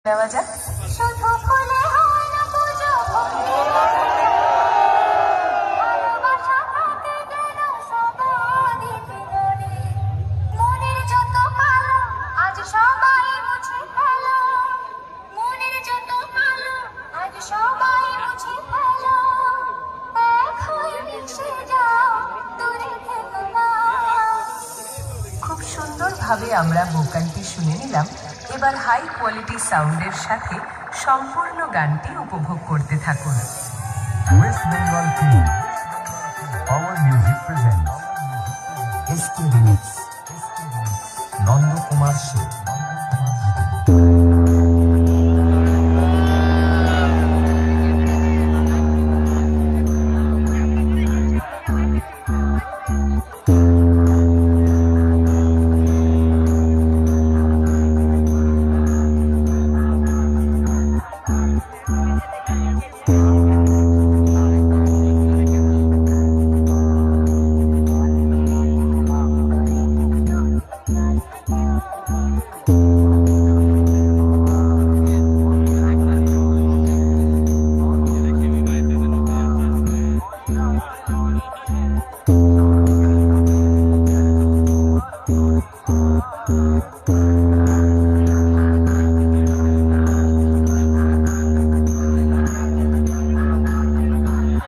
নেওয়া যাক। শুধু ফুলে হয় না পুজো, ভালোবাসা থাকে যেন সবারই জীবনে। মনের যত কালো আজ সবাই মুছে ফেলো, মনের যত কালো আজ সবাই মুছে ফেলো। এক হয়ে মিশে যাও, দূরে থেকো না। খুব সুন্দরভাবে আমরা ভোকালটি শুনে নিলাম। এবার হাই কোয়ালিটি সাউন্ডের সাথে সম্পূর্ণ গানটি উপভোগ করতে থাকুন। West Bengal team power music presents SK remix Nandakumar show.